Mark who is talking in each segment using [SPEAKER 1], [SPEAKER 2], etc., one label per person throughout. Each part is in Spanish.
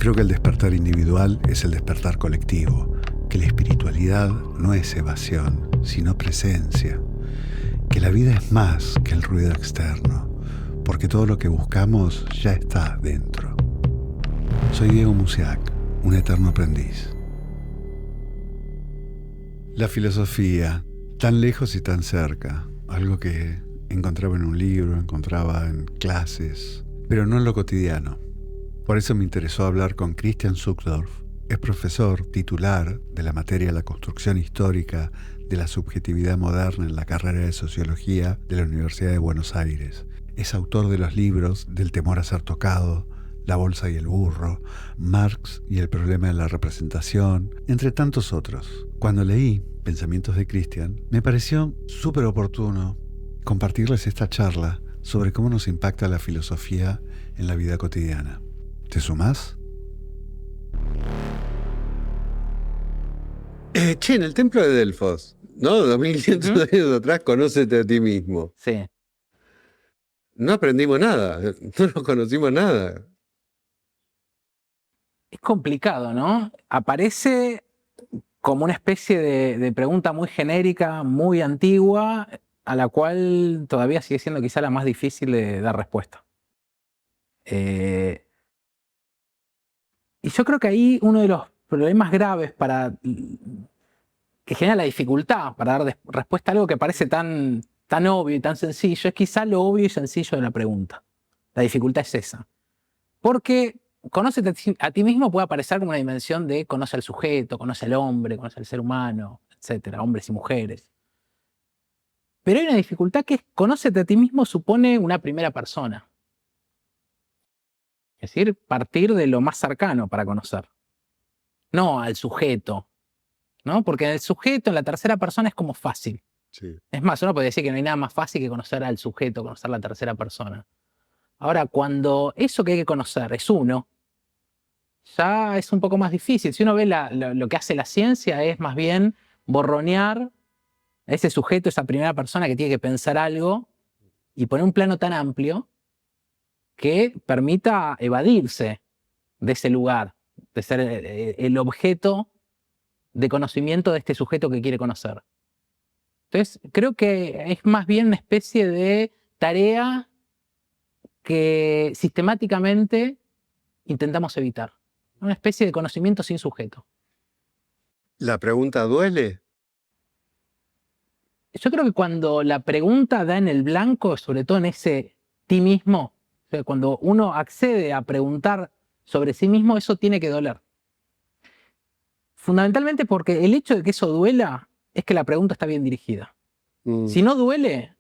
[SPEAKER 1] Creo que el despertar individual es el despertar colectivo, que la espiritualidad no es evasión, sino presencia, que la vida es más que el ruido externo, porque todo lo que buscamos ya está dentro. Soy Diego Musiak, un eterno aprendiz. La filosofía, tan lejos y tan cerca, algo que encontraba en un libro, encontraba en clases, pero no en lo cotidiano. Por eso me interesó hablar con Christian Zuckdorf. Es profesor titular de la materia de la construcción histórica de la subjetividad moderna en la carrera de Sociología de la Universidad de Buenos Aires. Es autor de los libros Del temor a ser tocado, La bolsa y el burro, Marx y el problema de la representación, entre tantos otros. Cuando leí Pensamientos de Christian, me pareció súper oportuno compartirles esta charla sobre cómo nos impacta la filosofía en la vida cotidiana. ¿Te sumás?
[SPEAKER 2] En el templo de Delfos, ¿no? 2500 años atrás, conócete a ti mismo.
[SPEAKER 3] Sí.
[SPEAKER 2] No aprendimos nada, no nos conocimos nada.
[SPEAKER 3] Es complicado, ¿no? Aparece como una especie de pregunta muy genérica, muy antigua, a la cual todavía sigue siendo quizá la más difícil de dar respuesta. Y yo creo que ahí uno de los problemas graves que genera la dificultad para dar respuesta a algo que parece tan obvio y tan sencillo es quizá lo obvio y sencillo de la pregunta. La dificultad es esa. Porque conócete a ti mismo puede aparecer como una dimensión de conoce al sujeto, conoce al hombre, conoce al ser humano, etcétera, hombres y mujeres. Pero hay una dificultad que es conócete a ti mismo supone una primera persona. Es decir, partir de lo más cercano para conocer. No al sujeto, ¿no? Porque el sujeto en la tercera persona es como fácil.
[SPEAKER 2] Sí.
[SPEAKER 3] Es más, uno puede decir que no hay nada más fácil que conocer al sujeto, conocer la tercera persona. Ahora, cuando eso que hay que conocer es uno, ya es un poco más difícil. Si uno ve lo que hace la ciencia es más bien borronear a ese sujeto, esa primera persona que tiene que pensar algo y poner un plano tan amplio que permita evadirse de ese lugar, de ser el objeto de conocimiento de este sujeto que quiere conocer. Entonces, creo que es más bien una especie de tarea que sistemáticamente intentamos evitar. Una especie de conocimiento sin sujeto.
[SPEAKER 2] ¿La pregunta duele?
[SPEAKER 3] Yo creo que cuando la pregunta da en el blanco, sobre todo en ese ti mismo, o sea, cuando uno accede a preguntar sobre sí mismo, eso tiene que doler. Fundamentalmente porque el hecho de que eso duela es que la pregunta está bien dirigida. Si no duele,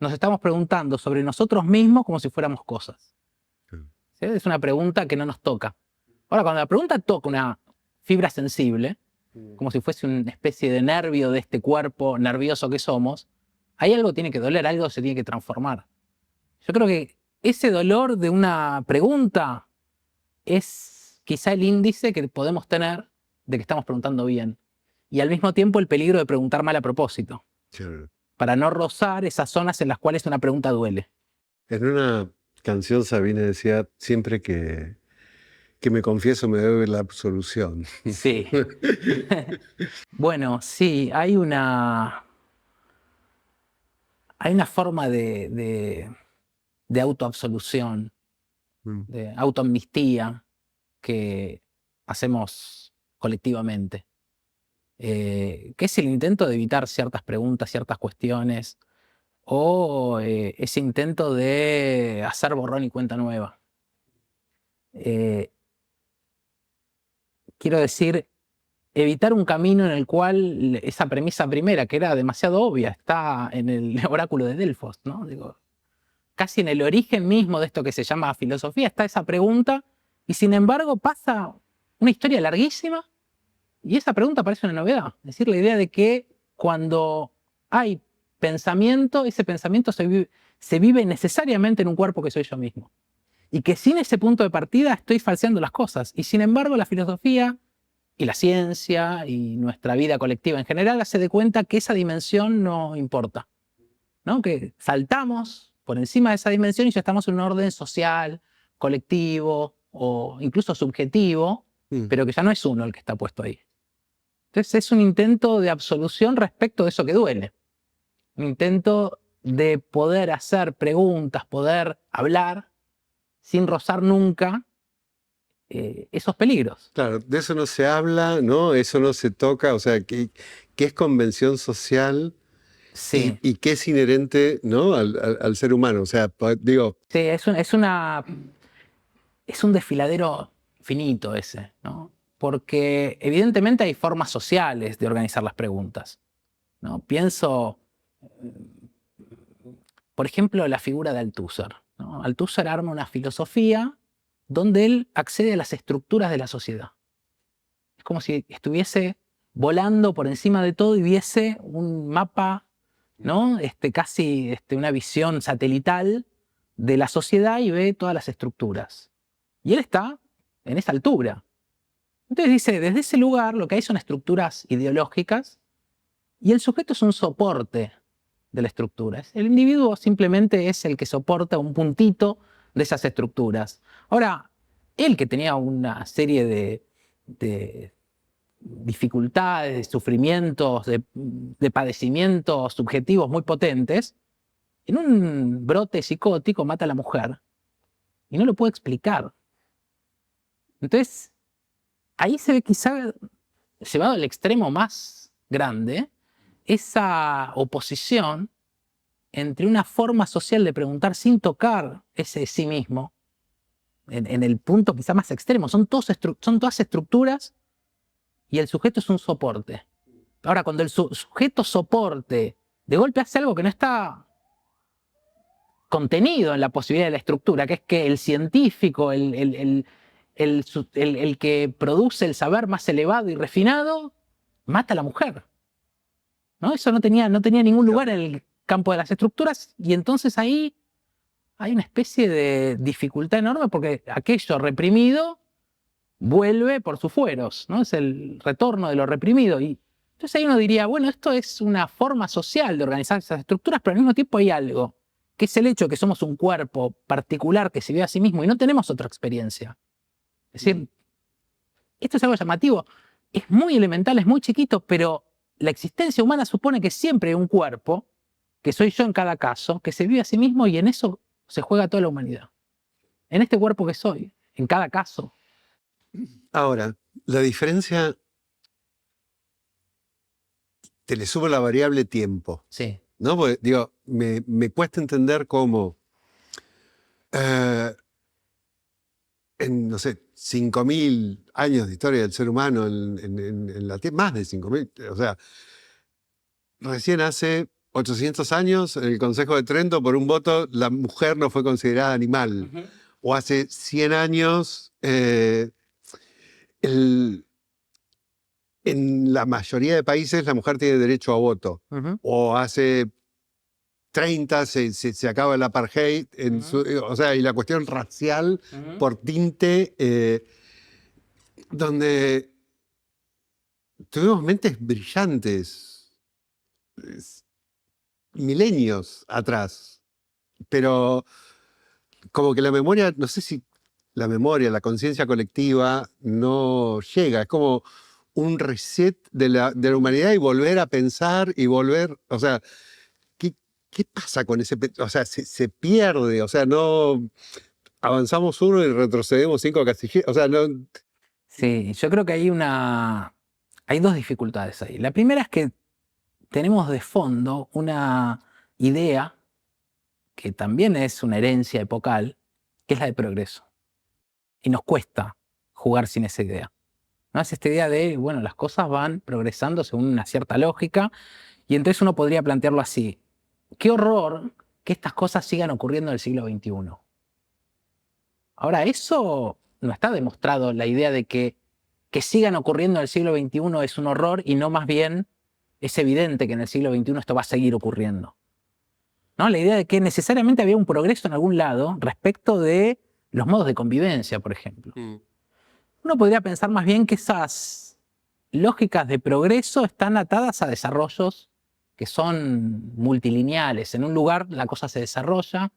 [SPEAKER 3] nos estamos preguntando sobre nosotros mismos como si fuéramos cosas. ¿Sí? Es una pregunta que no nos toca. Ahora, cuando la pregunta toca una fibra sensible, como si fuese una especie de nervio de este cuerpo nervioso que somos, ahí algo tiene que doler, algo se tiene que transformar. Yo creo que ese dolor de una pregunta es quizá el índice que podemos tener de que estamos preguntando bien. Y al mismo tiempo el peligro de preguntar mal a propósito.
[SPEAKER 2] Sí.
[SPEAKER 3] Para no rozar esas zonas en las cuales una pregunta duele.
[SPEAKER 2] En una canción Sabina decía, siempre que me confieso me debe la absolución.
[SPEAKER 3] Sí. Bueno, sí, hay una forma de autoabsolución, de autoamnistía que hacemos colectivamente. Que es el intento de evitar ciertas preguntas, ciertas cuestiones, o ese intento de hacer borrón y cuenta nueva. Quiero decir, evitar un camino en el cual esa premisa primera, que era demasiado obvia, está en el oráculo de Delfos, ¿no? Digo, casi en el origen mismo de esto que se llama filosofía está esa pregunta, y sin embargo pasa una historia larguísima, y esa pregunta parece una novedad. Es decir, la idea de que cuando hay pensamiento, ese pensamiento se vive necesariamente en un cuerpo que soy yo mismo. Y que sin ese punto de partida estoy falseando las cosas. Y sin embargo la filosofía y la ciencia y nuestra vida colectiva en general hace de cuenta que esa dimensión no importa, ¿no? Que saltamos por encima de esa dimensión y ya estamos en un orden social, colectivo, o incluso subjetivo,
[SPEAKER 2] Mm.
[SPEAKER 3] pero que ya no es uno el que está puesto ahí. Entonces es un intento de absolución respecto de eso que duele. Un intento de poder hacer preguntas, poder hablar, sin rozar nunca esos peligros.
[SPEAKER 2] Claro, de eso no se habla, ¿no? Eso no se toca, o sea, ¿qué es convención social
[SPEAKER 3] Sí,
[SPEAKER 2] y qué es inherente, ¿no? al ser humano? O sea, digo,
[SPEAKER 3] sí, es un desfiladero finito ese, ¿no? Porque evidentemente hay formas sociales de organizar las preguntas, ¿no? Pienso, por ejemplo, la figura de Althusser, ¿no? Althusser arma una filosofía donde él accede a las estructuras de la sociedad. Es como si estuviese volando por encima de todo y viese un mapa, ¿no? Casi una visión satelital de la sociedad y ve todas las estructuras. Y él está en esa altura. Entonces dice, desde ese lugar lo que hay son estructuras ideológicas y el sujeto es un soporte de la estructura. El individuo simplemente es el que soporta un puntito de esas estructuras. Ahora, él que tenía una serie de dificultades, de sufrimientos, de padecimientos subjetivos muy potentes, en un brote psicótico mata a la mujer y no lo puede explicar. Entonces, ahí se ve quizá llevado al extremo más grande esa oposición entre una forma social de preguntar sin tocar ese sí mismo, en el punto quizá más extremo. Son todas estructuras y el sujeto es un soporte. Ahora, cuando el sujeto soporte de golpe hace algo que no está contenido en la posibilidad de la estructura, que es que el científico, el que produce el saber más elevado y refinado, mata a la mujer, ¿no? Eso no tenía ningún lugar en el campo de las estructuras y entonces ahí hay una especie de dificultad enorme porque aquello reprimido vuelve por sus fueros, ¿no? Es el retorno de lo reprimido. Y entonces ahí uno diría, bueno, esto es una forma social de organizar esas estructuras, pero al mismo tiempo hay algo, que es el hecho de que somos un cuerpo particular que se ve a sí mismo y no tenemos otra experiencia. Es decir, esto es algo llamativo, es muy elemental, es muy chiquito, pero la existencia humana supone que siempre hay un cuerpo, que soy yo en cada caso, que se vive a sí mismo y en eso se juega toda la humanidad. En este cuerpo que soy, en cada caso.
[SPEAKER 2] ahora, la diferencia, te le sumo la variable tiempo,
[SPEAKER 3] Sí.
[SPEAKER 2] ¿no? Porque, digo, me cuesta entender cómo en, no sé, 5.000 años de historia del ser humano en la Tierra, más de 5.000, o sea, recién hace 800 años, en el Consejo de Trento, por un voto, la mujer no fue considerada animal. O hace 100 años, en la mayoría de países la mujer tiene derecho a voto. O hace 30 se acaba el apartheid, o sea, y la cuestión racial por tinte, donde tuvimos mentes brillantes milenios atrás, pero como que la memoria, no sé si la memoria, la conciencia colectiva no llega, es como un reset de la humanidad y volver a pensar y volver, o sea, ¿qué pasa con ese? O sea, se pierde, o sea, no avanzamos uno y retrocedemos 5 casilleros, o sea, no.
[SPEAKER 3] Sí, yo creo que hay dos dificultades ahí. La primera es que tenemos de fondo una idea que también es una herencia epocal, que es la de progreso. Y nos cuesta jugar sin esa idea. ¿No? Es esta idea de, bueno, las cosas van progresando según una cierta lógica, y entonces uno podría plantearlo así. Qué horror que estas cosas sigan ocurriendo en el siglo XXI. Ahora, eso no está demostrado, la idea de que sigan ocurriendo en el siglo XXI es un horror y no más bien es evidente que en el siglo XXI esto va a seguir ocurriendo. ¿No? La idea de que necesariamente había un progreso en algún lado respecto de los modos de convivencia, por ejemplo. Uno podría pensar más bien que esas lógicas de progreso están atadas a desarrollos que son multilineales. En un lugar la cosa se desarrolla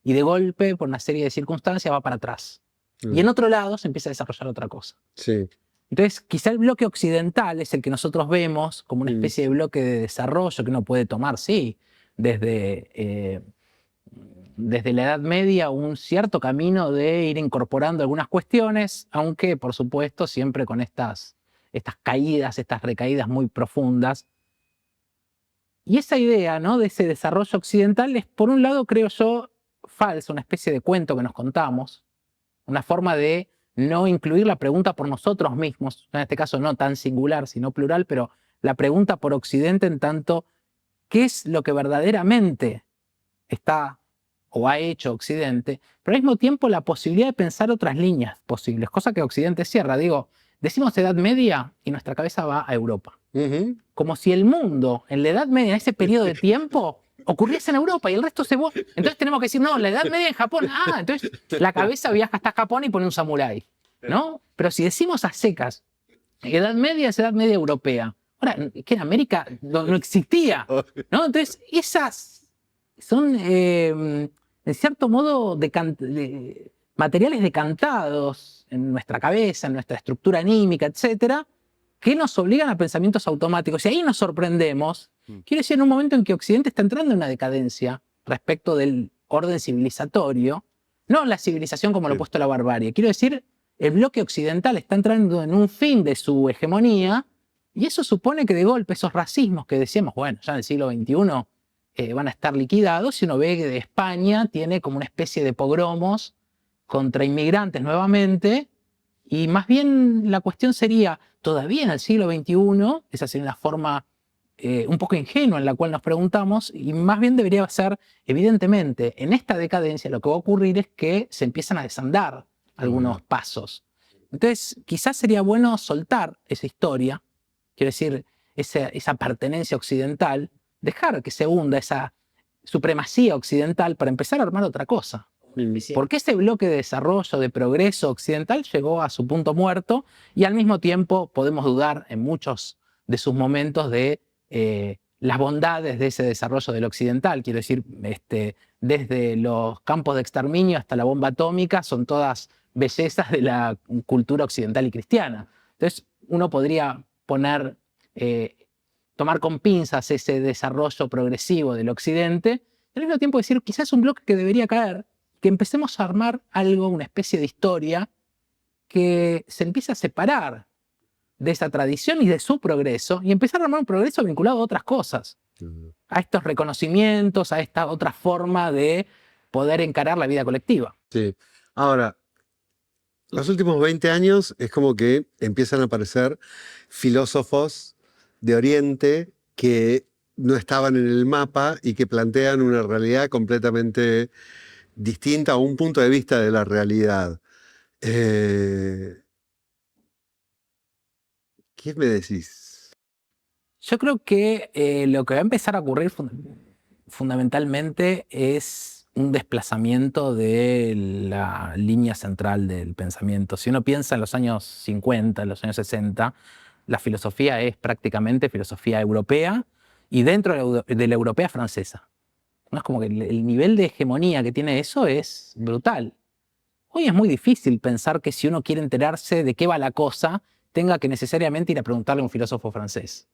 [SPEAKER 3] y de golpe, por una serie de circunstancias, va para atrás. Y en otro lado se empieza a desarrollar otra cosa.
[SPEAKER 2] Sí.
[SPEAKER 3] Entonces, quizá el bloque occidental es el que nosotros vemos como una especie de bloque de desarrollo que uno puede tomar, sí, desde la Edad Media, un cierto camino de ir incorporando algunas cuestiones, aunque, por supuesto, siempre con estas caídas, estas recaídas muy profundas. Y esa idea, ¿no?, de ese desarrollo occidental es, por un lado, creo yo, falsa, una especie de cuento que nos contamos, una forma de no incluir la pregunta por nosotros mismos, en este caso no tan singular, sino plural, pero la pregunta por Occidente en tanto, ¿qué es lo que verdaderamente está o ha hecho Occidente? Pero al mismo tiempo la posibilidad de pensar otras líneas posibles, cosa que Occidente cierra. Digo, decimos Edad Media y nuestra cabeza va a Europa. Como si el mundo, en la Edad Media, en ese periodo de tiempo, ocurriese en Europa y el resto se... Entonces tenemos que decir, no, la Edad Media en Japón. Ah, entonces la cabeza viaja hasta Japón y pone un samurái, ¿no? Pero si decimos a secas, Edad Media es Edad Media europea. Ahora, que en América no existía, ¿no? Entonces, esas son, en cierto modo, materiales decantados en nuestra cabeza, en nuestra estructura anímica, etcétera, que nos obligan a pensamientos automáticos. Y ahí nos sorprendemos. Quiero decir, en un momento en que Occidente está entrando en una decadencia respecto del orden civilizatorio, no la civilización como lo ha puesto la barbarie. Quiero decir, el bloque occidental está entrando en un fin de su hegemonía y eso supone que de golpe esos racismos que decíamos, bueno, ya en el siglo XXI van a estar liquidados. Si uno ve que de España tiene como una especie de pogromos contra inmigrantes nuevamente. Y más bien la cuestión sería, todavía en el siglo XXI, esa sería una forma un poco ingenua en la cual nos preguntamos, y más bien debería ser, evidentemente, en esta decadencia lo que va a ocurrir es que se empiezan a desandar algunos pasos. Entonces, quizás sería bueno soltar esa historia, quiero decir, esa pertenencia occidental, dejar que se hunda esa supremacía occidental para empezar a armar otra cosa. Porque ese bloque de desarrollo, de progreso occidental llegó a su punto muerto y al mismo tiempo podemos dudar en muchos de sus momentos de las bondades de ese desarrollo del occidental. Quiero decir, desde los campos de exterminio hasta la bomba atómica son todas bellezas de la cultura occidental y cristiana. Entonces uno podría tomar con pinzas ese desarrollo progresivo del occidente y al mismo tiempo decir, quizás es un bloque que debería caer, que empecemos a armar algo, una especie de historia que se empiece a separar de esa tradición y de su progreso y empezar a armar un progreso vinculado a otras cosas, a estos reconocimientos, a esta otra forma de poder encarar la vida colectiva.
[SPEAKER 2] Sí. Ahora, los últimos 20 años es como que empiezan a aparecer filósofos de Oriente que no estaban en el mapa y que plantean una realidad completamente distinta o un punto de vista de la realidad. ¿Qué me decís?
[SPEAKER 3] Yo creo que lo que va a empezar a ocurrir fundamentalmente es un desplazamiento de la línea central del pensamiento. Si uno piensa en los años 50, en los años 60, la filosofía es prácticamente filosofía europea y dentro de la europea francesa. ¿No? Es como que el nivel de hegemonía que tiene eso es brutal. Hoy es muy difícil pensar que si uno quiere enterarse de qué va la cosa, tenga que necesariamente ir a preguntarle a un filósofo francés,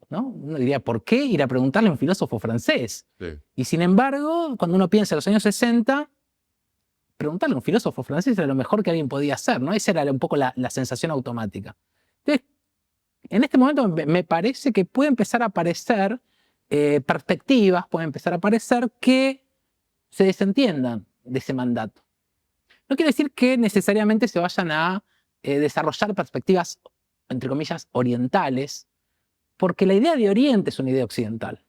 [SPEAKER 3] ¿no? Uno diría, ¿por qué ir a preguntarle a un filósofo francés? Sí. Y sin embargo, cuando uno piensa en los años 60, preguntarle a un filósofo francés era lo mejor que alguien podía hacer, ¿no? Esa era un poco la sensación automática. Entonces, en este momento me parece que puede empezar a aparecer perspectivas, pueden empezar a aparecer que se desentiendan de ese mandato. No quiere decir que necesariamente se vayan a desarrollar perspectivas, entre comillas, orientales, porque la idea de Oriente es una idea occidental,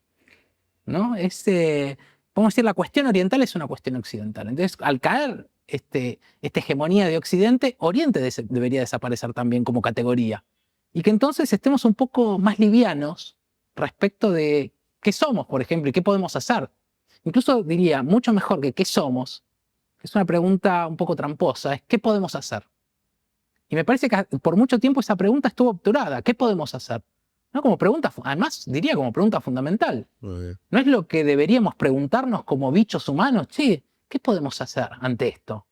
[SPEAKER 3] ¿no? Podemos decir, la cuestión oriental es una cuestión occidental. Entonces, al caer esta hegemonía de Occidente, Oriente debería desaparecer también como categoría. Y que entonces estemos un poco más livianos respecto de qué somos, por ejemplo, y qué podemos hacer. Incluso diría, mucho mejor que qué somos, que es una pregunta un poco tramposa, es qué podemos hacer. Y me parece que por mucho tiempo esa pregunta estuvo obturada. ¿Qué podemos hacer? ¿No? Como pregunta, además diría como pregunta fundamental. No es lo que deberíamos preguntarnos como bichos humanos. Che, ¿qué podemos hacer ante esto?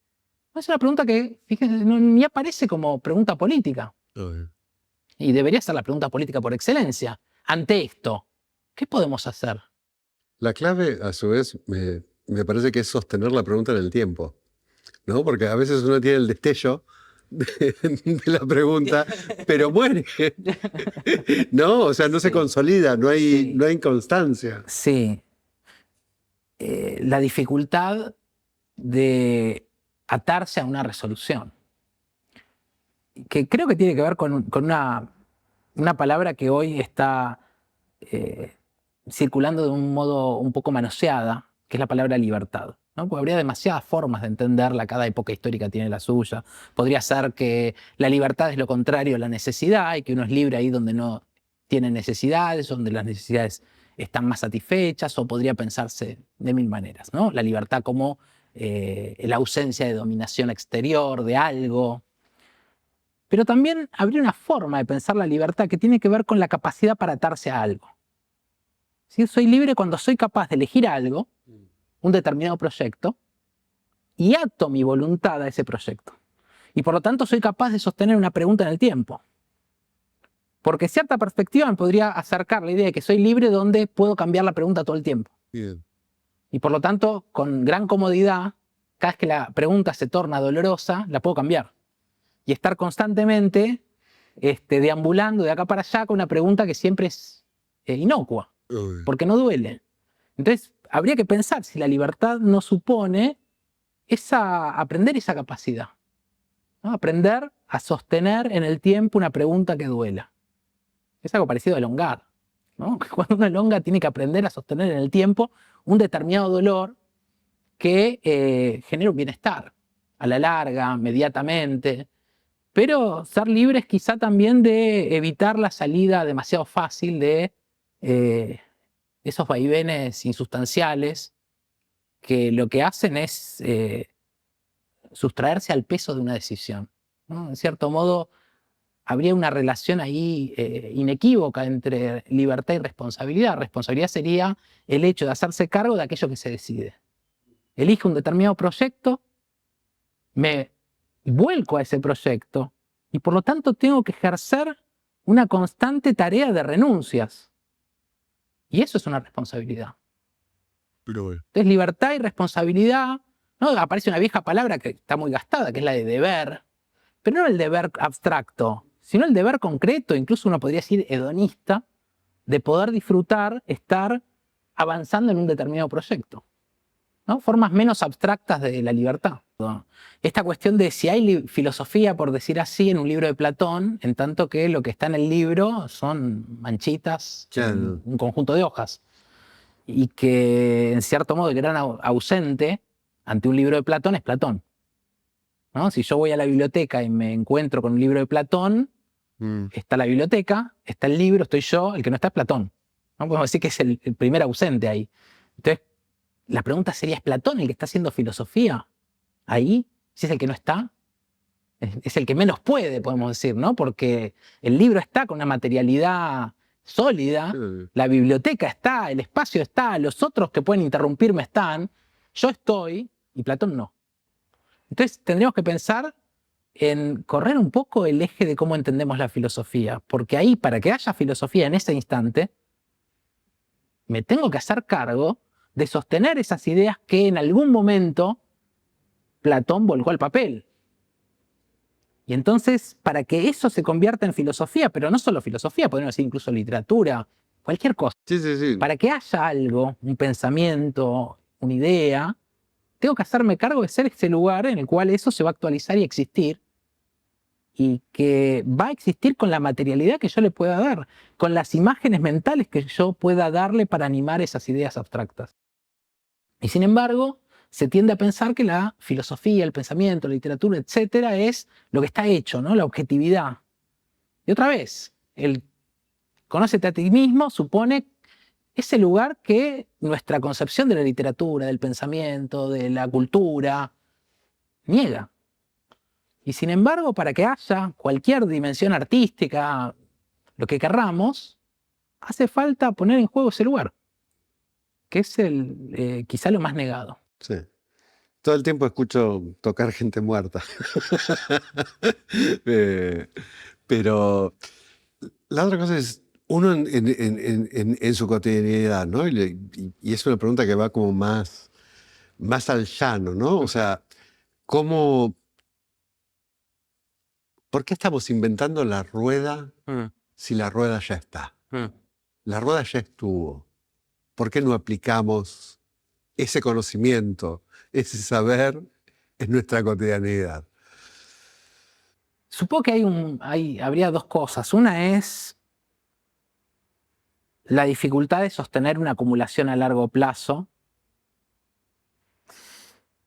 [SPEAKER 3] Es una pregunta que, fíjense, ni aparece como pregunta política. Y debería ser la pregunta política por excelencia. Ante esto, ¿qué podemos hacer?
[SPEAKER 2] La clave, a su vez, me parece que es sostener la pregunta en el tiempo, ¿no? Porque a veces uno tiene el destello de la pregunta, pero muere, ¿no? O sea, no se consolida, no hay constancia.
[SPEAKER 3] Sí. La dificultad de atarse a una resolución, que creo que tiene que ver con una palabra que hoy está circulando de un modo un poco manoseada, que es la palabra libertad, ¿no? Porque habría demasiadas formas de entenderla, cada época histórica tiene la suya. Podría ser que la libertad es lo contrario a la necesidad y que uno es libre ahí donde no tiene necesidades, donde las necesidades están más satisfechas, o podría pensarse de mil maneras, ¿no? La libertad como la ausencia de dominación exterior de algo. Pero también habría una forma de pensar la libertad que tiene que ver con la capacidad para atarse a algo. ¿Sí? Soy libre cuando soy capaz de elegir algo, un determinado proyecto, y ato mi voluntad a ese proyecto. Y por lo tanto soy capaz de sostener una pregunta en el tiempo. Porque cierta perspectiva me podría acercar la idea de que soy libre donde puedo cambiar la pregunta todo el tiempo.
[SPEAKER 2] Bien.
[SPEAKER 3] Y por lo tanto, con gran comodidad, cada vez que la pregunta se torna dolorosa, la puedo cambiar. Y estar constantemente deambulando de acá para allá con una pregunta que siempre es inocua, porque no duele. Entonces, habría que pensar si la libertad no supone aprender esa capacidad, ¿no? Aprender a sostener en el tiempo una pregunta que duela. Es algo parecido a elongar, ¿no? Cuando uno elonga tiene que aprender a sostener en el tiempo un determinado dolor que genera un bienestar a la larga, mediatamente. Pero ser libre es quizá también de evitar la salida demasiado fácil de esos vaivenes insustanciales que lo que hacen es sustraerse al peso de una decisión, ¿no? En cierto modo, habría una relación ahí inequívoca entre libertad y responsabilidad. Responsabilidad sería el hecho de hacerse cargo de aquello que se decide. Elijo un determinado proyecto, me vuelco a ese proyecto y por lo tanto tengo que ejercer una constante tarea de renuncias. Y eso es una responsabilidad. Entonces, libertad y responsabilidad, ¿no? Aparece una vieja palabra que está muy gastada, que es la de deber, pero no el deber abstracto, sino el deber concreto, incluso uno podría decir hedonista, de poder disfrutar, estar avanzando en un determinado proyecto, ¿no? Formas menos abstractas de la libertad. Esta cuestión de si hay filosofía, por decir así, en un libro de Platón, en tanto que lo que está en el libro son manchitas,
[SPEAKER 2] Claro.
[SPEAKER 3] un conjunto de hojas, y que en cierto modo el gran ausente ante un libro de Platón es Platón, ¿no? Si yo voy a la biblioteca y me encuentro con un libro de Platón, está la biblioteca, está el libro, estoy yo, el que no está es Platón, ¿no? Podemos decir que es el primer ausente ahí. Entonces, la pregunta sería, ¿es Platón el que está haciendo filosofía ahí? Si es el que no está, es el que menos puede, podemos decir, ¿no? Porque el libro está con una materialidad sólida, la biblioteca está, el espacio está, los otros que pueden interrumpirme están, yo estoy y Platón no. Entonces tendríamos que pensar en correr un poco el eje de cómo entendemos la filosofía, porque ahí, para que haya filosofía en ese instante, me tengo que hacer cargo de sostener esas ideas que en algún momento Platón volcó al papel. Y entonces, para que eso se convierta en filosofía, pero no solo filosofía, podemos decir incluso literatura, cualquier cosa,
[SPEAKER 2] Sí.
[SPEAKER 3] para que haya algo, un pensamiento, una idea, tengo que hacerme cargo de ser ese lugar en el cual eso se va a actualizar y existir, y que va a existir con la materialidad que yo le pueda dar, con las imágenes mentales que yo pueda darle para animar esas ideas abstractas. Y sin embargo, se tiende a pensar que la filosofía, el pensamiento, la literatura, etcétera, es lo que está hecho, ¿no? La objetividad. Y otra vez, el conócete a ti mismo supone ese lugar que nuestra concepción de la literatura, del pensamiento, de la cultura, niega. Y sin embargo, para que haya cualquier dimensión artística, lo que querramos, hace falta poner en juego ese lugar, que es quizá lo más negado.
[SPEAKER 2] Sí. Todo el tiempo escucho tocar gente muerta. Eh, pero la otra cosa es, uno en su cotidianidad, ¿no? Y es una pregunta que va como más al llano, ¿no? O sea, ¿cómo, ¿por qué estamos inventando la rueda
[SPEAKER 3] Mm,
[SPEAKER 2] si la rueda ya está?
[SPEAKER 3] mm.
[SPEAKER 2] La rueda ya estuvo. ¿Por qué no aplicamos ese conocimiento, ese saber en nuestra cotidianidad?
[SPEAKER 3] Supongo que habría dos cosas. Una es la dificultad de sostener una acumulación a largo plazo.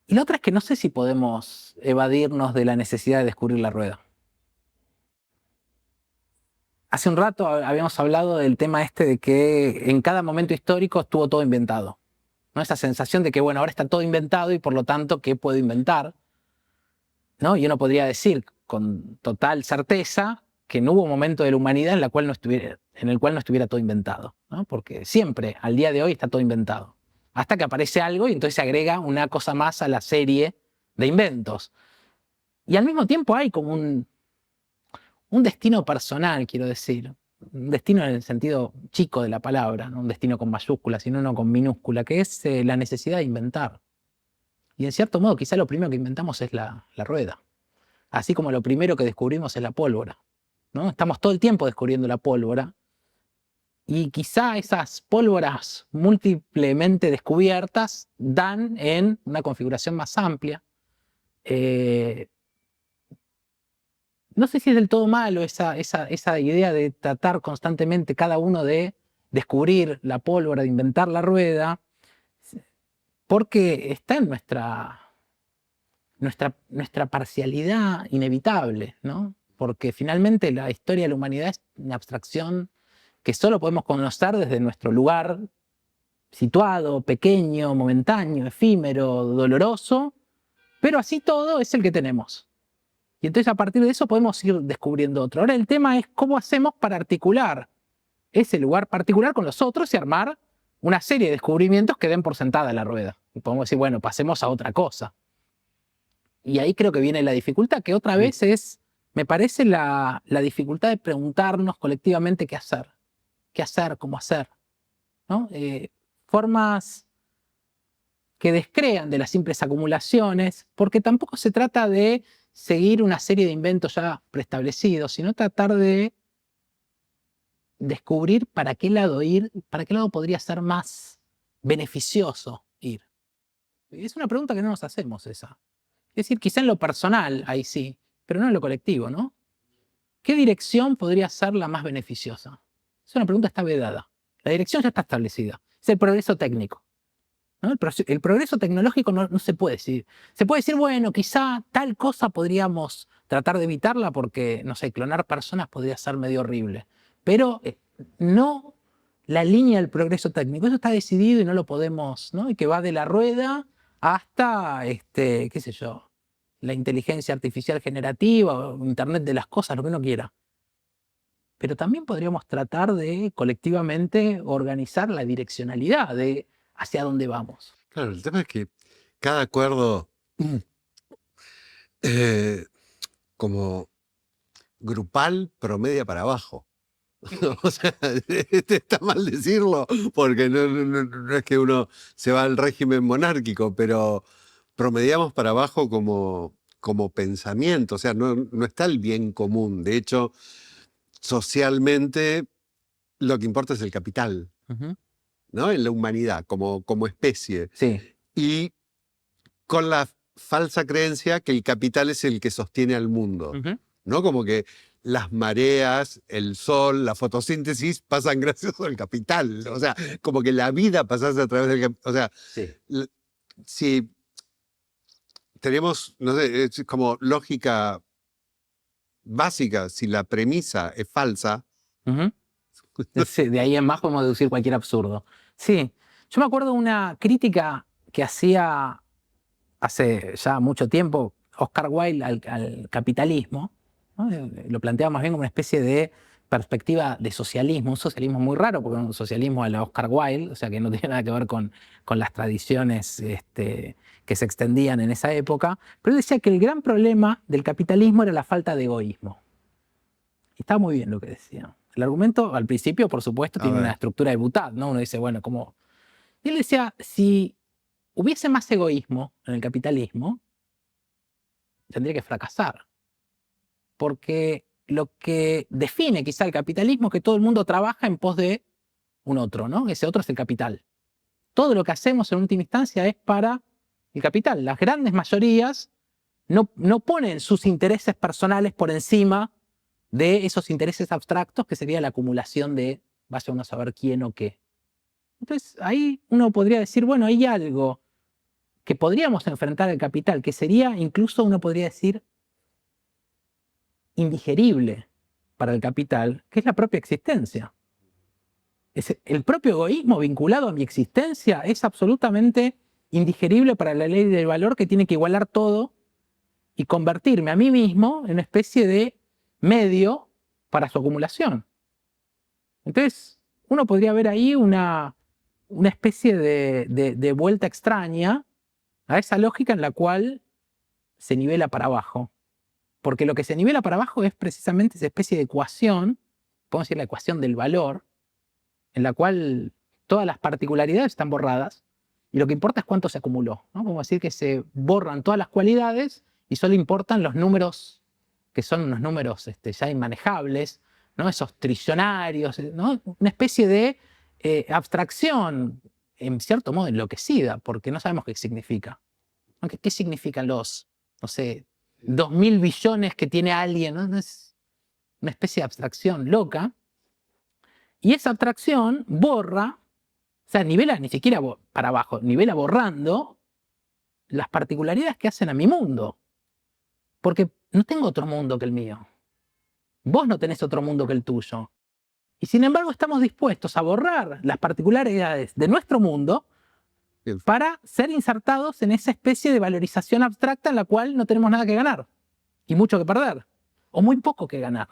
[SPEAKER 3] Y la otra es que no sé si podemos evadirnos de la necesidad de descubrir la rueda. Hace un rato habíamos hablado del tema este de que en cada momento histórico estuvo todo inventado, ¿no? Esa sensación de que, bueno, ahora está todo inventado y por lo tanto, ¿qué puedo inventar? ¿No? Y uno podría decir con total certeza que no hubo un momento de la humanidad en el cual no estuviera todo inventado, ¿no? Porque siempre, al día de hoy, está todo inventado. Hasta que aparece algo y entonces se agrega una cosa más a la serie de inventos. Y al mismo tiempo hay como un destino personal, quiero decir. Un destino en el sentido chico de la palabra, no un destino con mayúscula, sino uno con minúscula, que es la necesidad de inventar. Y en cierto modo, quizá lo primero que inventamos es la rueda. Así como lo primero que descubrimos es la pólvora, ¿no? Estamos todo el tiempo descubriendo la pólvora. Y quizá esas pólvoras múltiplemente descubiertas dan en una configuración más amplia. No sé si es del todo malo esa idea de tratar constantemente cada uno de descubrir la pólvora, de inventar la rueda, porque está en nuestra parcialidad inevitable, ¿no? Porque finalmente la historia de la humanidad es una abstracción que solo podemos conocer desde nuestro lugar situado, pequeño, momentáneo, efímero, doloroso, pero así todo es el que tenemos. Y entonces a partir de eso podemos ir descubriendo otro. Ahora el tema es cómo hacemos para articular ese lugar particular con los otros y armar una serie de descubrimientos que den por sentada la rueda. Y podemos decir, bueno, pasemos a otra cosa. Y ahí creo que viene la dificultad, que otra vez es, me parece, la dificultad de preguntarnos colectivamente qué hacer, cómo hacer, ¿no? Formas que descrean de las simples acumulaciones, porque tampoco se trata de seguir una serie de inventos ya preestablecidos, sino tratar de descubrir para qué lado ir, para qué lado podría ser más beneficioso ir. Y es una pregunta que no nos hacemos esa. Es decir, quizá en lo personal, ahí sí, pero no en lo colectivo, ¿no? ¿Qué dirección podría ser la más beneficiosa? Es una pregunta que está vedada. La dirección ya está establecida. Es el progreso técnico, ¿no? El progreso tecnológico no se puede decir. Se puede decir, bueno, quizá tal cosa podríamos tratar de evitarla porque, no sé, clonar personas podría ser medio horrible. Pero no la línea del progreso técnico. Eso está decidido y no lo podemos, ¿no? Y que va de la rueda hasta, qué sé yo, la inteligencia artificial generativa o Internet de las cosas, lo que uno quiera. Pero también podríamos tratar de colectivamente organizar la direccionalidad de hacia dónde vamos.
[SPEAKER 2] Claro, el tema es que cada acuerdo eh, como grupal promedia para abajo. O sea, está mal decirlo, porque no es que uno se va al régimen monárquico, pero promediamos para abajo como pensamiento. O sea, no está el bien común. De hecho, socialmente lo que importa es el capital, ¿no? En la humanidad, como especie.
[SPEAKER 3] Sí.
[SPEAKER 2] Y con la falsa creencia que el capital es el que sostiene al mundo, ¿no? Como que las mareas, el sol, la fotosíntesis pasan gracias al capital. O sea, como que la vida pasase a través del capital. O sea,
[SPEAKER 3] Sí.
[SPEAKER 2] si tenemos, no sé, es como lógica básica, si la premisa es falsa.
[SPEAKER 3] Sí, de ahí en más podemos deducir cualquier absurdo. Sí, yo me acuerdo de una crítica que hacía hace ya mucho tiempo Oscar Wilde al capitalismo, ¿no? Lo planteaba más bien como una especie de perspectiva de socialismo, un socialismo muy raro, porque es un socialismo a la Oscar Wilde, o sea que no tiene nada que ver con las tradiciones que se extendían en esa época, pero él decía que el gran problema del capitalismo era la falta de egoísmo. Y estaba muy bien lo que decía. El argumento, al principio, por supuesto, tiene una estructura de Boutade, ¿no? Uno dice, bueno, ¿cómo? Y él decía, si hubiese más egoísmo en el capitalismo, tendría que fracasar. Porque lo que define quizá el capitalismo es que todo el mundo trabaja en pos de un otro, ¿no? Ese otro es el capital. Todo lo que hacemos en última instancia es para el capital. Las grandes mayorías no ponen sus intereses personales por encima de esos intereses abstractos que sería la acumulación de vaya uno a saber quién o qué. Entonces ahí uno podría decir, bueno, hay algo que podríamos enfrentar al capital, que sería incluso, uno podría decir, indigerible para el capital, que es la propia existencia. El propio egoísmo vinculado a mi existencia es absolutamente indigerible para la ley del valor, que tiene que igualar todo y convertirme a mí mismo en una especie de medio para su acumulación. Entonces, uno podría ver ahí una especie de vuelta extraña a esa lógica en la cual se nivela para abajo. Porque lo que se nivela para abajo es precisamente esa especie de ecuación, podemos decir la ecuación del valor, en la cual todas las particularidades están borradas y lo que importa es cuánto se acumuló, ¿no? Vamos a decir que se borran todas las cualidades y solo importan los números que son unos números ya inmanejables, ¿no? Esos trillonarios, ¿no? Una especie de abstracción, en cierto modo enloquecida, porque no sabemos qué significa. ¿Qué significan los, no sé, 2.000 billones que tiene alguien? ¿No? Es una especie de abstracción loca. Y esa abstracción borra, o sea, nivela ni siquiera para abajo, nivela borrando las particularidades que hacen a mi mundo. Porque no tengo otro mundo que el mío. Vos no tenés otro mundo que el tuyo. Y sin embargo estamos dispuestos a borrar las particularidades de nuestro mundo para ser insertados en esa especie de valorización abstracta en la cual no tenemos nada que ganar. Y mucho que perder. O muy poco que ganar.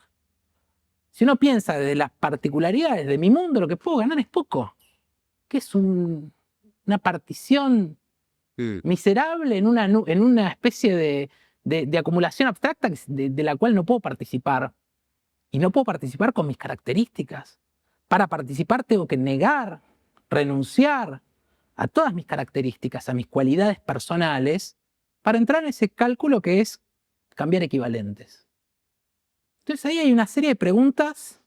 [SPEAKER 3] Si uno piensa desde las particularidades de mi mundo, lo que puedo ganar es poco. Que es una partición miserable en una especie de acumulación abstracta de la cual no puedo participar. Y no puedo participar con mis características. Para participar tengo que negar, renunciar a todas mis características, a mis cualidades personales, para entrar en ese cálculo que es cambiar equivalentes. Entonces ahí hay una serie de preguntas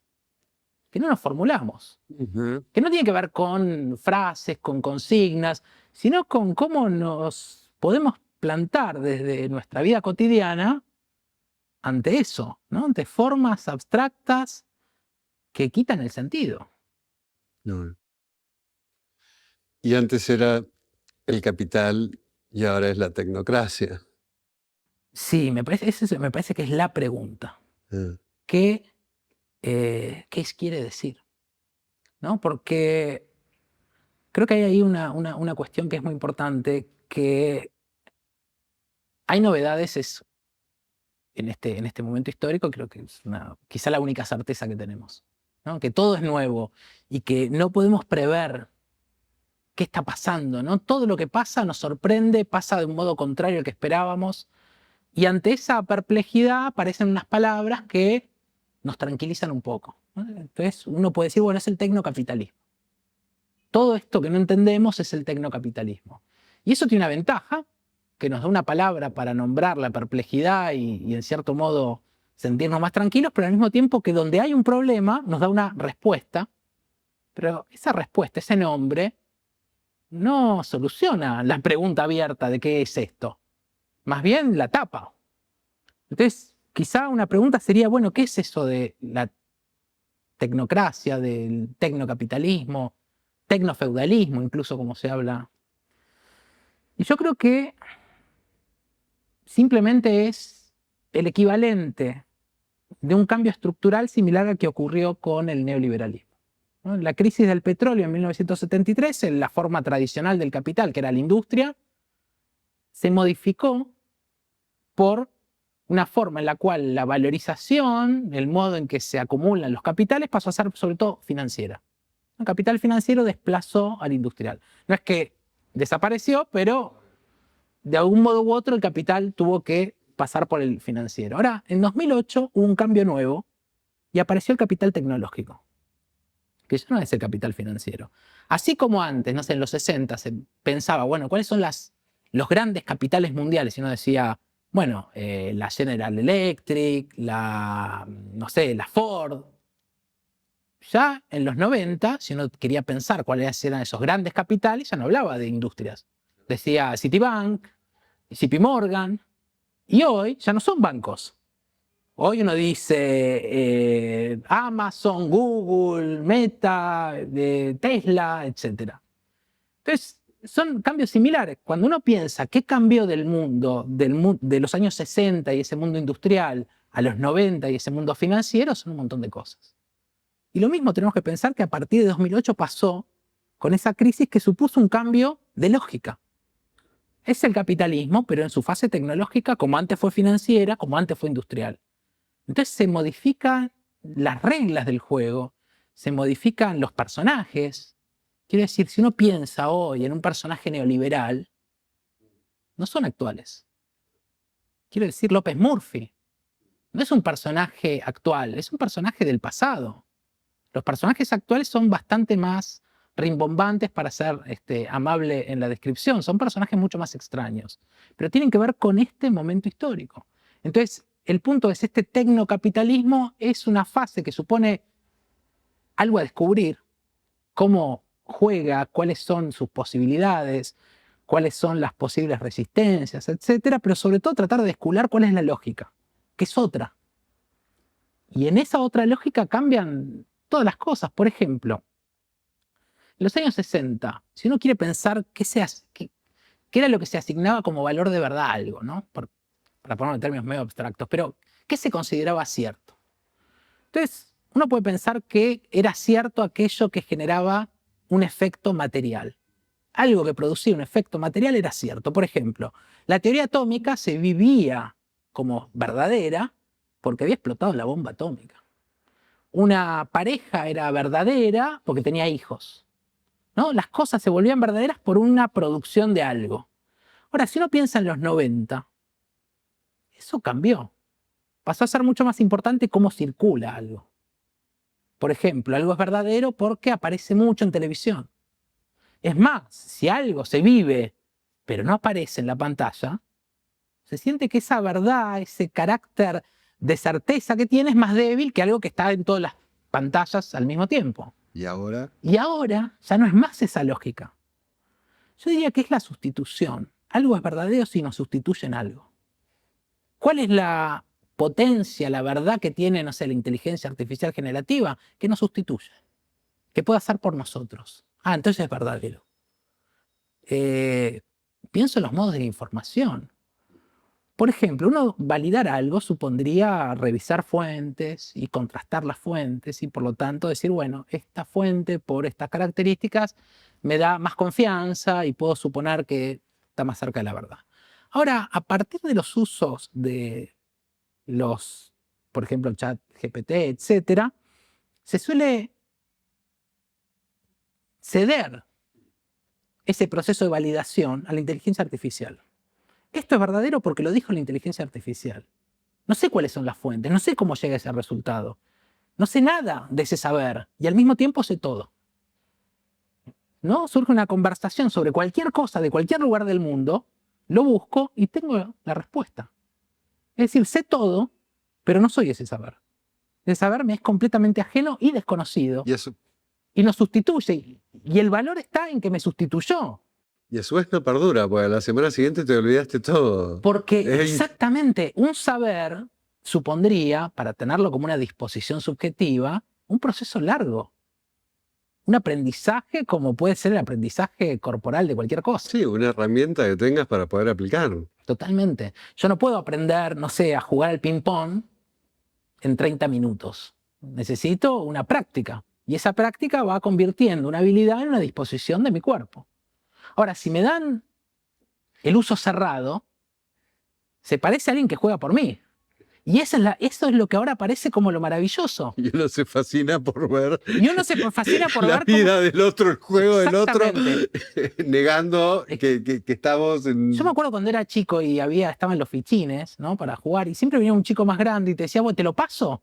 [SPEAKER 3] que no nos formulamos, que no tienen que ver con frases, con consignas, sino con cómo nos podemos plantar desde nuestra vida cotidiana ante eso, ¿no? Ante formas abstractas que quitan el sentido.
[SPEAKER 2] No. Y antes era el capital y ahora es la tecnocracia.
[SPEAKER 3] Sí, me parece que es la pregunta. ¿Qué quiere decir? ¿No? Porque creo que hay ahí una cuestión que es muy importante, que hay novedades en este momento histórico, creo que es quizá la única certeza que tenemos, ¿no? Que todo es nuevo y que no podemos prever qué está pasando, ¿no? Todo lo que pasa nos sorprende, pasa de un modo contrario al que esperábamos, y ante esa perplejidad aparecen unas palabras que nos tranquilizan un poco, ¿no? Entonces uno puede decir, bueno, es el tecnocapitalismo. Todo esto que no entendemos es el tecnocapitalismo. Y eso tiene una ventaja, que nos da una palabra para nombrar la perplejidad y en cierto modo sentirnos más tranquilos, pero al mismo tiempo que donde hay un problema nos da una respuesta, pero esa respuesta, ese nombre, no soluciona la pregunta abierta de qué es esto, más bien la tapa. Entonces, quizá una pregunta sería, bueno, ¿qué es eso de la tecnocracia, del tecnocapitalismo, tecnofeudalismo, incluso como se habla? Y yo creo que simplemente es el equivalente de un cambio estructural similar al que ocurrió con el neoliberalismo, ¿no? La crisis del petróleo en 1973, en la forma tradicional del capital, que era la industria, se modificó por una forma en la cual la valorización, el modo en que se acumulan los capitales, pasó a ser sobre todo financiera. El capital financiero desplazó al industrial. No es que desapareció, pero de algún modo u otro el capital tuvo que pasar por el financiero. Ahora, en 2008 hubo un cambio nuevo y apareció el capital tecnológico, que ya no es el capital financiero. Así como antes, no sé, en los 60 se pensaba, bueno, ¿cuáles son los grandes capitales mundiales? Y uno decía, bueno, la General Electric, no sé, la Ford. Ya en los 90, si uno quería pensar cuáles eran esos grandes capitales, ya no hablaba de industrias. Decía Citibank, JP Morgan, y hoy ya no son bancos. Hoy uno dice Amazon, Google, Meta, Tesla, etc. Entonces, son cambios similares. Cuando uno piensa qué cambió del mundo de los años 60 y ese mundo industrial a los 90 y ese mundo financiero, son un montón de cosas. Y lo mismo tenemos que pensar que a partir de 2008 pasó con esa crisis que supuso un cambio de lógica. Es el capitalismo, pero en su fase tecnológica, como antes fue financiera, como antes fue industrial. Entonces se modifican las reglas del juego, se modifican los personajes. Quiero decir, si uno piensa hoy en un personaje neoliberal, no son actuales. Quiero decir, López Murphy no es un personaje actual, es un personaje del pasado. Los personajes actuales son bastante más rimbombantes, para ser amable en la descripción. Son personajes mucho más extraños, pero tienen que ver con este momento histórico. Entonces, el punto es, este tecnocapitalismo es una fase que supone algo a descubrir, cómo juega, cuáles son sus posibilidades, cuáles son las posibles resistencias, etcétera, pero sobre todo tratar de descubrir cuál es la lógica, que es otra. Y en esa otra lógica cambian todas las cosas. Por ejemplo, en los años 60, si uno quiere pensar qué era lo que se asignaba como valor de verdad a algo, ¿no? Para ponerlo en términos medio abstractos, pero ¿qué se consideraba cierto? Entonces, uno puede pensar que era cierto aquello que generaba un efecto material. Algo que producía un efecto material era cierto. Por ejemplo, la teoría atómica se vivía como verdadera porque había explotado la bomba atómica. Una pareja era verdadera porque tenía hijos, ¿no? Las cosas se volvían verdaderas por una producción de algo. Ahora, si uno piensa en los 90, eso cambió. Pasó a ser mucho más importante cómo circula algo. Por ejemplo, algo es verdadero porque aparece mucho en televisión. Es más, si algo se vive pero no aparece en la pantalla, se siente que esa verdad, ese carácter de certeza que tiene es más débil que algo que está en todas las pantallas al mismo tiempo.
[SPEAKER 2] ¿Y ahora?
[SPEAKER 3] Y ahora ya no es más esa lógica. Yo diría que es la sustitución. Algo es verdadero si nos sustituyen algo. ¿Cuál es la potencia, la verdad que tiene, no sé, la inteligencia artificial generativa? Que nos sustituye, que puede hacer por nosotros. Ah, entonces es verdadero. Pienso en los modos de la información. Por ejemplo, uno validar algo supondría revisar fuentes y contrastar las fuentes y por lo tanto decir, bueno, esta fuente por estas características me da más confianza y puedo suponer que está más cerca de la verdad. Ahora, a partir de los usos de por ejemplo, el chat GPT, etcétera, se suele ceder ese proceso de validación a la inteligencia artificial. Esto es verdadero porque lo dijo la inteligencia artificial. No sé cuáles son las fuentes, no sé cómo llega a ese resultado. No sé nada de ese saber y al mismo tiempo sé todo. ¿No? Surge una conversación sobre cualquier cosa de cualquier lugar del mundo, lo busco y tengo la respuesta. Es decir, sé todo, pero no soy ese saber. El saber me es completamente ajeno y desconocido.
[SPEAKER 2] Y eso.
[SPEAKER 3] Y nos sustituye. Y el valor está en que me sustituyó.
[SPEAKER 2] Y a su vez no perdura, porque a la semana siguiente te olvidaste todo.
[SPEAKER 3] Porque exactamente un saber supondría, para tenerlo como una disposición subjetiva, un proceso largo. Un aprendizaje como puede ser el aprendizaje corporal de cualquier cosa.
[SPEAKER 2] Sí, una herramienta que tengas para poder aplicar.
[SPEAKER 3] Totalmente. Yo no puedo aprender, no sé, a jugar al ping-pong en 30 minutos. Necesito una práctica. Y esa práctica va convirtiendo una habilidad en una disposición de mi cuerpo. Ahora, si me dan el uso cerrado, se parece a alguien que juega por mí. Y eso es lo que ahora parece como lo maravilloso.
[SPEAKER 2] Y uno se fascina por ver
[SPEAKER 3] Y uno se fascina por
[SPEAKER 2] la
[SPEAKER 3] ver cómo...
[SPEAKER 2] vida del otro, el juego del otro,
[SPEAKER 3] Exactamente.
[SPEAKER 2] negando que estamos en...
[SPEAKER 3] Yo me acuerdo cuando era chico y estaban los fichines, ¿no? Para jugar, y siempre venía un chico más grande y te decía, bueno, ¿te lo paso?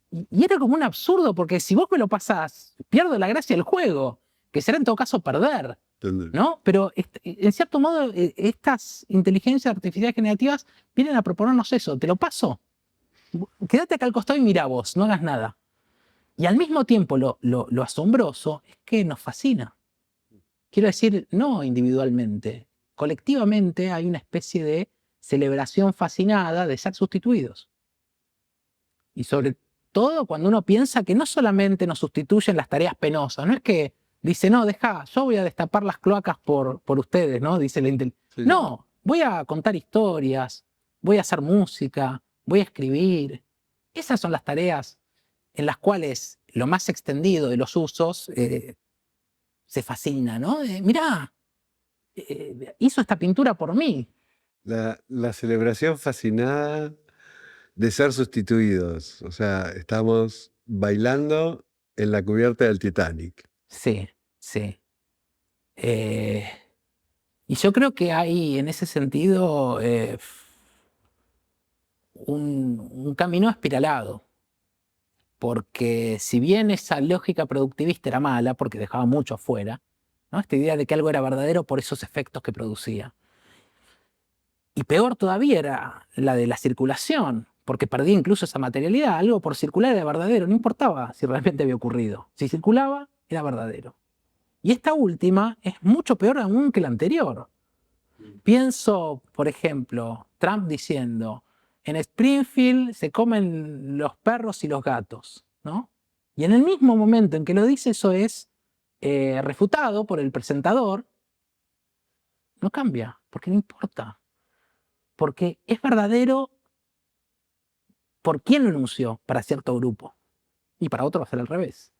[SPEAKER 3] Y era como un absurdo, porque si vos me lo pasás, pierdo la gracia del juego, que será en todo caso perder, ¿no? Pero en cierto modo, estas inteligencias artificiales generativas vienen a proponernos eso, te lo paso. Quédate acá al costado y mirá vos, no hagas nada. Y al mismo tiempo lo asombroso es que nos fascina. Quiero decir, no individualmente, colectivamente hay una especie de celebración fascinada de ser sustituidos. Y sobre todo cuando uno piensa que no solamente nos sustituyen las tareas penosas, no es que dice, no, deja, yo voy a destapar las cloacas por ustedes, ¿no? Dice la inteligencia. Sí. No, voy a contar historias, voy a hacer música, voy a escribir. Esas son las tareas en las cuales lo más extendido de los usos se fascina, ¿no? Mirá, hizo esta pintura por mí.
[SPEAKER 2] La celebración fascinada de ser sustituidos. O sea, estamos bailando en la cubierta del Titanic.
[SPEAKER 3] Sí, sí. Y yo creo que hay en ese sentido un camino espiralado. Porque si bien esa lógica productivista era mala, porque dejaba mucho afuera, ¿no? Esta idea de que algo era verdadero por esos efectos que producía. Y peor todavía era la de la circulación, porque perdía incluso esa materialidad. Algo por circular era verdadero, no importaba si realmente había ocurrido. Si circulaba, era verdadero. Y esta última es mucho peor aún que la anterior. Pienso, por ejemplo, Trump diciendo, en Springfield se comen los perros y los gatos, ¿no? Y en el mismo momento en que lo dice, eso es refutado por el presentador, no cambia, porque no importa. Porque es verdadero por quién lo enunció para cierto grupo, y para otro va a ser al revés.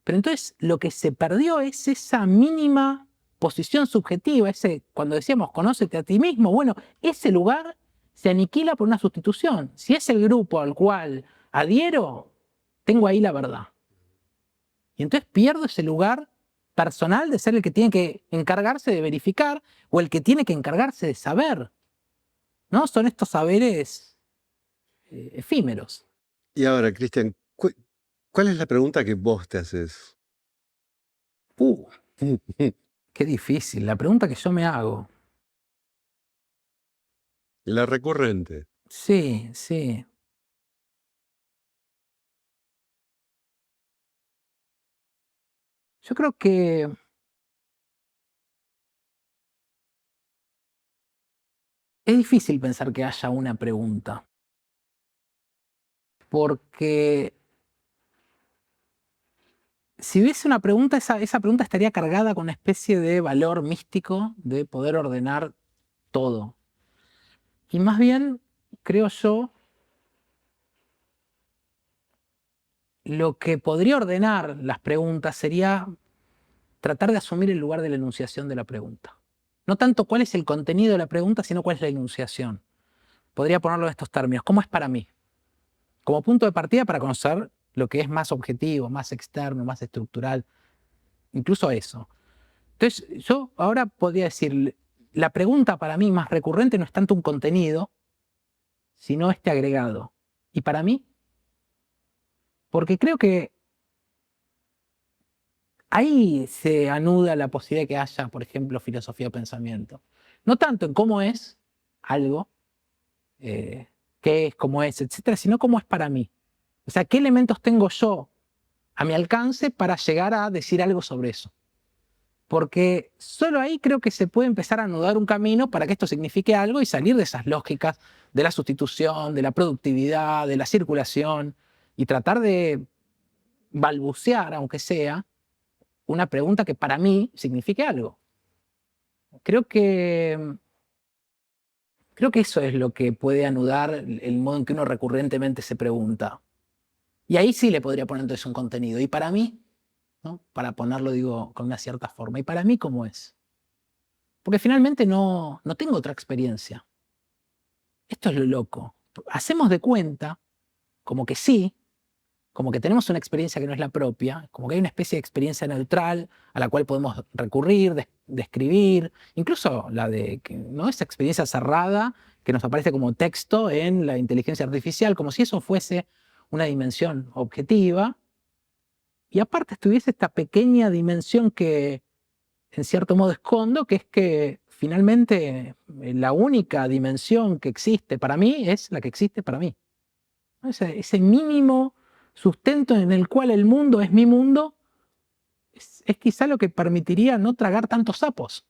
[SPEAKER 3] Pero entonces lo que se perdió es esa mínima posición subjetiva, cuando decíamos conócete a ti mismo, bueno, ese lugar se aniquila por una sustitución. Si es el grupo al cual adhiero, tengo ahí la verdad. Y entonces pierdo ese lugar personal de ser el que tiene que encargarse de verificar o el que tiene que encargarse de saber. ¿No? Son estos saberes efímeros.
[SPEAKER 2] Y ahora, Cristian, ¿cuál es la pregunta que vos te haces?
[SPEAKER 3] Qué difícil. La pregunta que yo me hago.
[SPEAKER 2] La recurrente.
[SPEAKER 3] Sí, sí. Yo creo que es difícil pensar que haya una pregunta. Porque si hubiese una pregunta, esa pregunta estaría cargada con una especie de valor místico de poder ordenar todo. Y más bien, creo yo, lo que podría ordenar las preguntas sería tratar de asumir el lugar de la enunciación de la pregunta. No tanto cuál es el contenido de la pregunta, sino cuál es la enunciación. Podría ponerlo en estos términos. ¿Cómo es para mí? Como punto de partida para conocer lo que es más objetivo, más externo, más estructural. Incluso eso. Entonces, yo ahora podría decir, la pregunta para mí más recurrente no es tanto un contenido, sino este agregado. ¿Y para mí? Porque creo que ahí se anuda la posibilidad de que haya, por ejemplo, filosofía o pensamiento. No tanto en cómo es algo, qué es, cómo es, etcétera, sino cómo es para mí. O sea, qué elementos tengo yo a mi alcance para llegar a decir algo sobre eso. Porque solo ahí creo que se puede empezar a anudar un camino para que esto signifique algo y salir de esas lógicas de la sustitución, de la productividad, de la circulación, y tratar de balbucear, aunque sea, una pregunta que para mí signifique algo. Creo que eso es lo que puede anudar el modo en que uno recurrentemente se pregunta. Y ahí sí le podría poner entonces un contenido. Y para mí, ¿no? Para ponerlo, digo, con una cierta forma. ¿Y para mí cómo es? Porque finalmente no tengo otra experiencia. Esto es lo loco. Hacemos de cuenta como que sí, como que tenemos una experiencia que no es la propia, como que hay una especie de experiencia neutral a la cual podemos recurrir, describir, incluso la de ¿no? esa experiencia cerrada que nos aparece como texto en la inteligencia artificial, como si eso fuese una dimensión objetiva. Y aparte estuviese esta pequeña dimensión que en cierto modo escondo, que es que finalmente la única dimensión que existe para mí es la que existe para mí. Ese mínimo sustento en el cual el mundo es mi mundo es quizá lo que permitiría no tragar tantos sapos.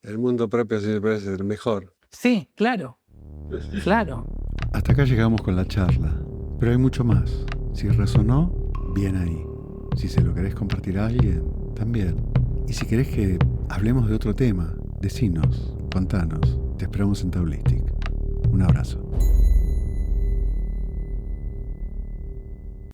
[SPEAKER 2] El mundo propio sí me parece el mejor.
[SPEAKER 3] Sí, claro, claro.
[SPEAKER 1] Hasta acá llegamos con la charla, pero hay mucho más. Si resonó, bien ahí. Si se lo querés compartir a alguien, también. Y si querés que hablemos de otro tema, decinos, contanos. Te esperamos en Taulistic. Un abrazo.